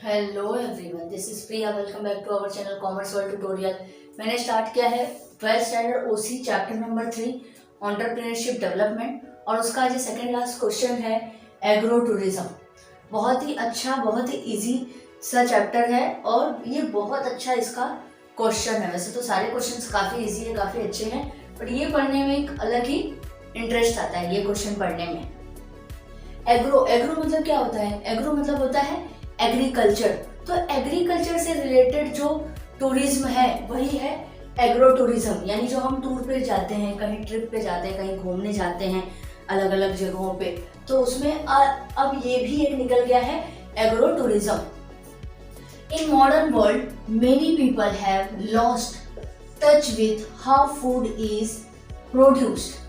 Hello everyone, this is Priya. Welcome back to our channel commerce world tutorial. मैंने start किया है 12th standard OC chapter number 3 entrepreneurship development, और उसका आज second last question है agro tourism. बहुत ही अच्छा, बहुत ही इजी सा चैप्टर है और ये बहुत अच्छा इसका क्वेश्चन है। वैसे तो सारे क्वेश्चंस काफ़ी इजी है, काफ़ी अच्छे हैं, बट ये पढ़ने में एक अलग ही इंटरेस्ट आता है ये क्वेश्चन पढ़ने में। एग्रो मतलब क्या होता है? एग्रो मतलब होता है एग्रीकल्चर। तो एग्रीकल्चर से रिलेटेड जो टूरिज्म है वही है एग्रो टूरिज्म। यानी जो हम टूर पे जाते हैं, कहीं ट्रिप पे जाते हैं, कहीं घूमने जाते हैं अलग अलग जगहों पे, तो उसमें अब ये भी एक निकल गया है agro tourism. In modern world many people have lost touch with how food is produced.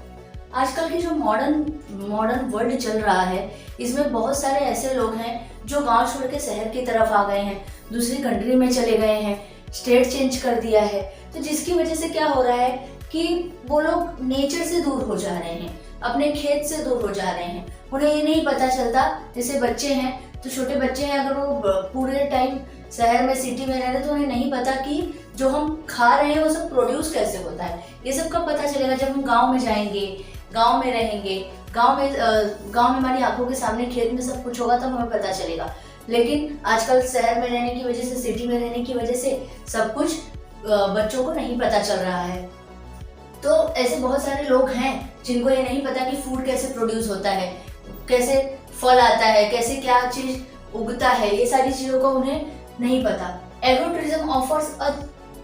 आजकल की जो मॉडर्न वर्ल्ड चल रहा है, इसमें बहुत सारे ऐसे लोग हैं जो गांव छोड़ के शहर की तरफ आ गए हैं, दूसरी कंट्री में चले गए हैं, स्टेट चेंज कर दिया है। तो जिसकी वजह से क्या हो रहा है कि वो लोग नेचर से दूर हो जा रहे हैं, अपने खेत से दूर हो जा रहे हैं। उन्हें ये नहीं पता चलता, जैसे बच्चे हैं तो छोटे बच्चे हैं, अगर वो पूरे टाइम शहर में सिटी में रह रहे तो उन्हें नहीं पता कि जो हम खा रहे हैं वो सब प्रोड्यूस कैसे होता है। ये सब कब पता चलेगा? जब हम गाँव में जाएंगे, गांव में रहेंगे, गांव में हमारी आंखों के सामने खेत में सब कुछ होगा, तब हमें पता चलेगा। लेकिन आजकल शहर में रहने की वजह से, सिटी में रहने की वजह से सब कुछ बच्चों को नहीं पता चल रहा है। तो ऐसे बहुत सारे लोग हैं जिनको ये नहीं पता कि फूड कैसे प्रोड्यूस होता है, कैसे फल आता है, कैसे क्या चीज उगता है, ये सारी चीजों का उन्हें नहीं पता। Agro tourism offers a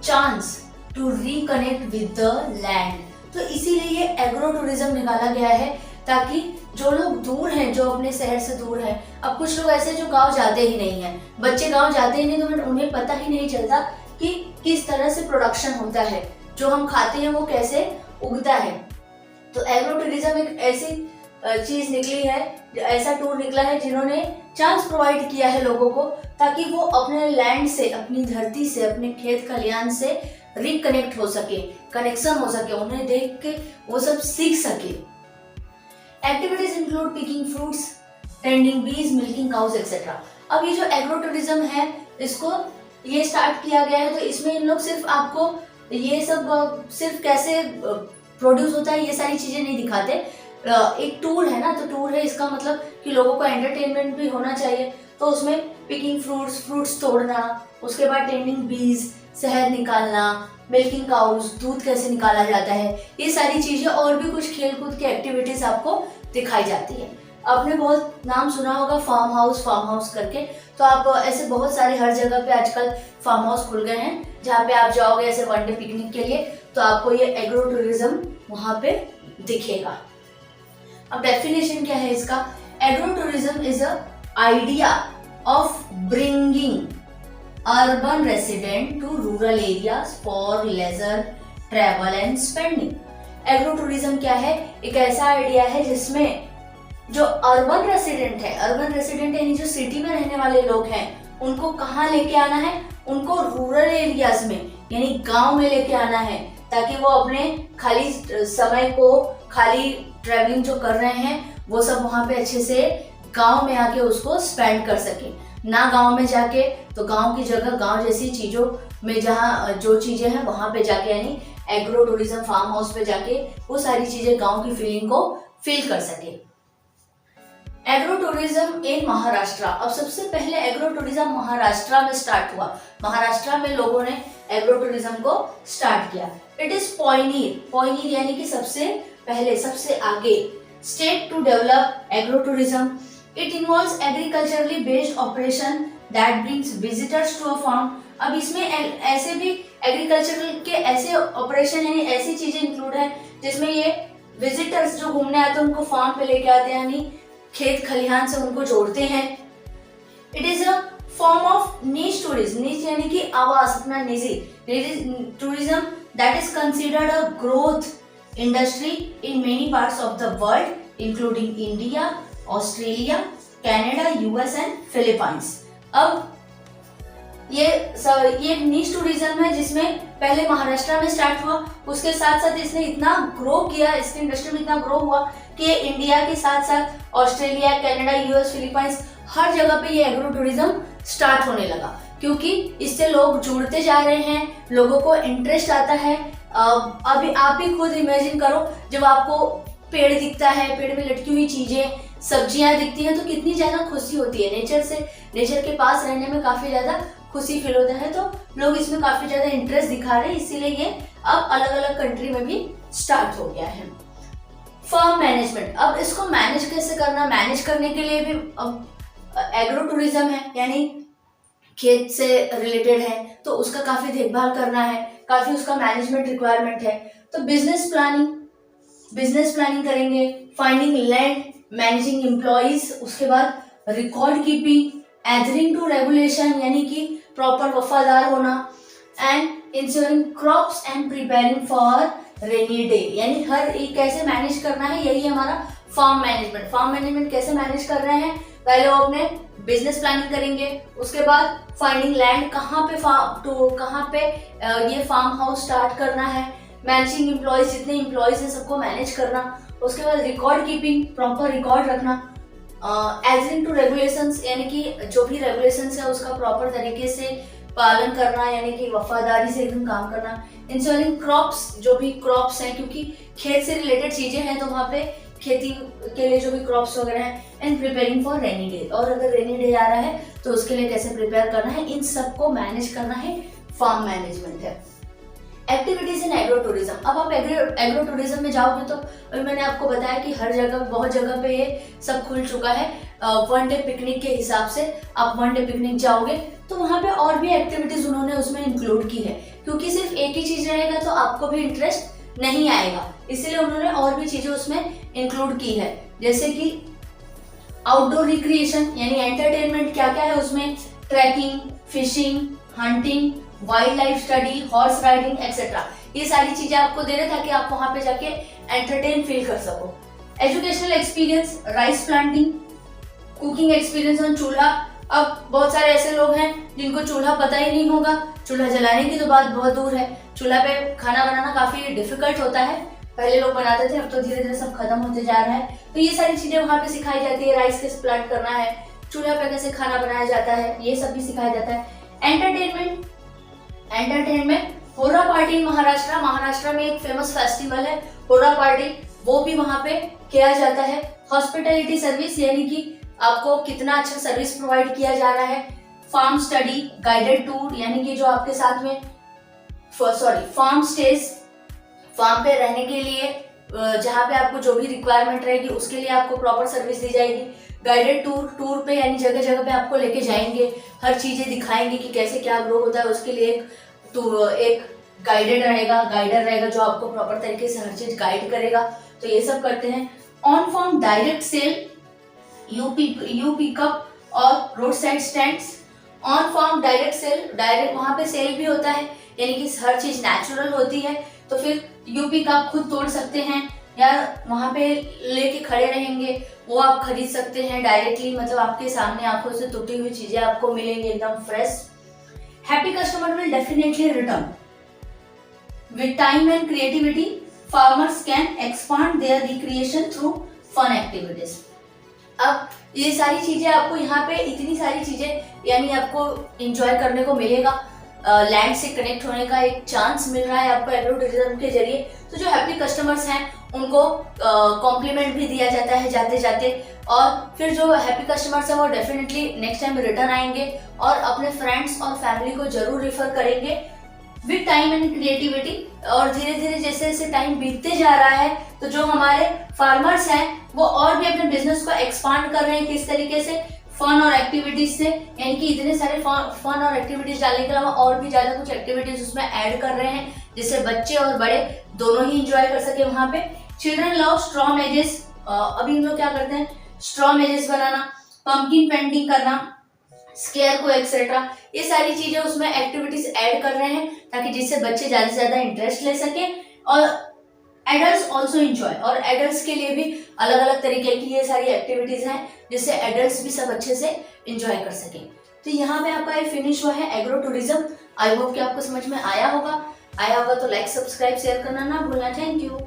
chance to reconnect with the land. तो इसीलिए ये एग्रो टूरिज्म निकाला गया है, ताकि जो लोग दूर हैं, जो अपने शहर से दूर हैं, अब कुछ लोग ऐसे जो गांव जाते ही नहीं हैं, बच्चे गांव जाते ही नहीं, तो उन्हें पता ही नहीं चलता कि किस तरह से प्रोडक्शन होता है, जो हम खाते हैं वो कैसे उगता है। तो एग्रो टूरिज्म एक ऐसी चीज निकली है, ऐसा टूर निकला है जिन्होंने चांस प्रोवाइड किया है लोगों को, ताकि वो अपने लैंड से, अपनी धरती से, अपने खेत खलियान से रिकनेक्ट हो सके, कनेक्शन हो सके, उन्हें देख के वो सब सीख सके। Activities include picking fruits, tending बीज, मिल्किंग काउज एक्सेट्रा। अब ये जो एग्रो टूरिज्म है, इसको ये स्टार्ट किया गया है, तो इसमें इन लोग सिर्फ आपको ये सब सिर्फ कैसे प्रोड्यूस होता है ये सारी चीजें नहीं दिखाते। एक टूर है ना, तो टूर है, इसका मतलब कि लोगों को एंटरटेनमेंट भी होना चाहिए। तो उसमें पिकिंग फ्रूट्स तोड़ना, उसके बाद टेंडिंग बीज, शहद निकालना, मिल्किंग काउज, दूध कैसे निकाला जाता है, ये सारी चीजें, और भी कुछ खेलकूद की एक्टिविटीज आपको दिखाई जाती है। आपने बहुत नाम सुना होगा फार्म हाउस करके। तो आप ऐसे बहुत सारे हर जगह पे आजकल फार्म हाउस खुल गए हैं, जहाँ पे आप जाओगे ऐसे वनडे पिकनिक के लिए, तो आपको ये एग्रो टूरिज्म वहाँ पे दिखेगा। अब डेफिनेशन क्या है इसका? Agro tourism is a idea of bringing urban resident to rural areas for leisure travel and spending। Agro tourism क्या है? एक ऐसा आइडिया है जिसमें जो अर्बन रेसिडेंट यानी जो सिटी में रहने वाले लोग हैं, उनको कहाँ लेके आना है? उनको रूरल एरियाज में यानी गांव में लेके आना है, ताकि वो अपने खाली समय को, खाली ट्रेवलिंग जो कर रहे हैं, वो सब वहां पे अच्छे से गांव में आके उसको स्पेंड कर सके। ना गांव में जाके, तो गांव की जगह गांव जैसी चीजों में जहाँ जो चीजें हैं वहां पे जाके, यानी एग्रो टूरिज्म फार्म हाउस पे जाके वो सारी चीजें गांव की फीलिंग को फील कर सके। Agro tourism in Maharashtra. अब सबसे पहले एग्रो टूरिज्म महाराष्ट्र में स्टार्ट हुआ। महाराष्ट्र में लोगों ने एग्रो टूरिज्म को स्टार्ट किया। इट इज पॉइनियर यानी कि सबसे पहले, सबसे आगे state to develop agro tourism. It involves agriculturally based operation that brings visitors to a farm। अब इसमें ऐसे भी एग्रीकल्चरल के ऐसे ऑपरेशन यानी ऐसी चीजें इंक्लूड है जिसमें ये विजिटर्स जो घूमने आते हैं उनको फार्म पे लेके आते हैं, यानी खेत खलिहान से उनको जोड़ते हैं। It is a form of niche tourism. Niche यानी कि आवास, अपना निजी tourism that is considered a growth industry in many parts of the world including India, Australia, Canada, US and Philippines. अब ये नीश टूरिज्म है जिसमें पहले महाराष्ट्र में स्टार्ट हुआ, उसके साथ साथ इसने इतना ग्रो किया, इसकी इंडस्ट्री में इतना ग्रो हुआ कि इंडिया के साथ साथ ऑस्ट्रेलिया, कनाडा, यूएस, फिलीपाइंस हर जगह पे ये एग्रो टूरिज्म स्टार्ट होने लगा, क्योंकि इससे लोग जुड़ते जा रहे हैं, लोगों को इंटरेस्ट आता है। अभी आप भी खुद इमेजिन करो, जब आपको पेड़ दिखता है, पेड़ में लटकी हुई चीजें, सब्जियां दिखती हैं, तो कितनी ज्यादा खुशी होती है। नेचर के पास रहने में काफी ज्यादा खुशी फील होता है, तो लोग इसमें काफी ज्यादा इंटरेस्ट दिखा रहे हैं, इसीलिए ये अब अलग अलग कंट्री में भी स्टार्ट हो गया है। फार्म मैनेजमेंट, अब इसको मैनेज कैसे करना, मैनेज करने के लिए भी अब एग्रो टूरिज्म है, यानी खेत से रिलेटेड है, तो उसका काफी देखभाल करना है, काफी उसका मैनेजमेंट रिक्वायरमेंट है। तो बिजनेस प्लानिंग करेंगे, फाइंडिंग लैंड, मैनेजिंग एम्प्लॉइज, उसके बाद record keeping, adhering to regulation यानी कि प्रॉपर वफादार होना, and insuring crops and preparing for rainy day, यानी हर एक कैसे मैनेज करना है, यही हमारा फार्म मैनेजमेंट कैसे मैनेज कर रहे हैं। पहले वो अपने बिजनेस प्लानिंग करेंगे, उसके बाद फाइंडिंग लैंड, कहाँ पे ये फार्म हाउस स्टार्ट करना है, मैनेजिंग एम्प्लॉइज, जितने एम्प्लॉइज हैं सबको मैनेज करना, उसके बाद रिकॉर्ड कीपिंग, प्रॉपर रिकॉर्ड रखना, एडहरिंग टू रेगुलेशंस, यानी कि जो भी रेगुलेशंस है उसका प्रॉपर तरीके से पालन करना, यानी कि वफादारी से एकदम काम करना, इंश्योरिंग क्रॉप्स, जो भी क्रॉप्स हैं, क्योंकि खेत से रिलेटेड चीजें हैं तो वहाँ पे खेती के लिए जो भी क्रॉप्स वगैरह हैं, and preparing for rainy day, और अगर रेनी डे आ रहा है तो उसके लिए कैसे प्रिपेयर करना है, इन सबको मैनेज करना है, फार्म मैनेजमेंट है। एक्टिविटीज इन एग्रो टूरिज्म, अब आप एग्रो टूरिज्म में जाओगे तो अभी मैंने आपको बताया कि हर जगह, बहुत जगह पे ये सब खुल चुका है। वन डे पिकनिक के हिसाब से आप वन डे पिकनिक जाओगे तो वहाँ पे और भी एक्टिविटीज उन्होंने उसमें इंक्लूड की है, क्योंकि सिर्फ एक ही चीज रहेगा तो आपको भी इंटरेस्ट नहीं आएगा, इसलिए उन्होंने और भी चीजें उसमें इंक्लूड की है, जैसे कि आउटडोर रिक्रिएशन, यानी एंटरटेनमेंट क्या क्या है उसमें, trekking, fishing, hunting, wild life study, horse riding etcetera, ये सारी चीजें आपको दे रहे ताकि आप वहां पे जाके एंटरटेन फील कर सको। Educational experience, rice planting, cooking experience on चूल्हा, अब बहुत सारे ऐसे लोग हैं जिनको चूल्हा पता ही नहीं होगा, चूल्हा जलाने की तो बात बहुत दूर है, चूल्हा पे खाना बनाना काफी डिफिकल्ट होता है, पहले लोग बनाते थे, अब तो धीरे धीरे सब खत्म होते जा रहा है, तो ये सारी चीजें वहां पे सिखाई जाती है, राइस कैसे प्लांट करना है, चूल्हा पे कैसे खाना बनाया जाता है, ये सब भी सिखाया जाता है। एंटरटेनमेंट, होरा पार्टी, महाराष्ट्र में एक फेमस फेस्टिवल है होरा पार्टी, वो भी वहां पे किया जाता है। हॉस्पिटैलिटी सर्विस, यानी कि आपको कितना अच्छा सर्विस प्रोवाइड किया जा रहा है। फार्म स्टडी, गाइडेड टूर, यानी कि जो आपके साथ में फार्म स्टेज, फार्म पे रहने के लिए जहाँ पे आपको जो भी रिक्वायरमेंट रहेगी उसके लिए आपको प्रॉपर सर्विस दी जाएगी। गाइडेड टूर पे, यानी जगह जगह पे आपको लेके जाएंगे, हर चीजें दिखाएंगे कि कैसे क्या ग्रो होता है, उसके लिए एक गाइडर रहेगा जो आपको प्रॉपर तरीके से हर चीज गाइड करेगा, तो ये सब करते हैं। On farm direct sale, you pickup और road side stands. On farm direct sale, direct वहां पे सेल भी होता है, यानी कि हर चीज नेचुरल होती है, तो फिर यूपी का आप खुद तोड़ सकते हैं या वहां पे लेके खड़े रहेंगे, वो आप खरीद सकते हैं डायरेक्टली, मतलब आपके सामने आंखों से टूटी हुई चीजें आपको मिलेंगी एकदम fresh. Happy customer will definitely return with time and creativity, farmers can expand their recreation through fun activities. अब ये सारी चीजें आपको यहाँ पे इतनी सारी चीजें, यानी आपको एंजॉय करने को मिलेगा, लैंड से कनेक्ट होने का एक चांस मिल रहा है आपको एग्रो टूरिज्म के जरिए। तो जो हैप्पी कस्टमर्स हैं उनको कॉम्प्लीमेंट भी दिया जाता है जाते जाते, और फिर जो हैप्पी कस्टमर्स हैं वो डेफिनेटली नेक्स्ट टाइम रिटर्न आएंगे और अपने फ्रेंड्स और फैमिली को जरूर रिफर करेंगे विद टाइम एंड क्रिएटिविटी। और धीरे धीरे जैसे जैसे टाइम बीतते जा रहा है तो जो हमारे फार्मर्स हैं वो और भी अपने बिजनेस को एक्सपांड कर रहे हैं, किस तरीके से, फन और एक्टिविटीज से, यानी कि इतने सारे फन और एक्टिविटीज डालने के अलावा और भी ज्यादा कुछ एक्टिविटीज उसमें ऐड कर रहे हैं, जिससे बच्चे और बड़े दोनों ही इंजॉय कर सके वहां पे। चिल्ड्रन लव स्ट्रॉ मेजेस, अभी हम लोग क्या करते हैं, स्ट्रॉ मेजेस बनाना, पंपकिन पेंटिंग करना, स्केयर को एक्सेट्रा, ये सारी चीजें उसमें एक्टिविटीज ऐड कर रहे हैं ताकि जिससे बच्चे ज्यादा से ज्यादा इंटरेस्ट ले सके और एडल्ट्स ऑल्सो इंजॉय, और एडल्ट्स के लिए भी अलग अलग तरीके की ये सारी एक्टिविटीज हैं जिससे एडल्ट्स भी सब अच्छे से इंजॉय कर सके। तो यहाँ पे आपका ये फिनिश हुआ है एग्रो टूरिज्म। आई होप कि आपको समझ में आया होगा तो लाइक, सब्सक्राइब, शेयर करना ना भूलना। Thank you.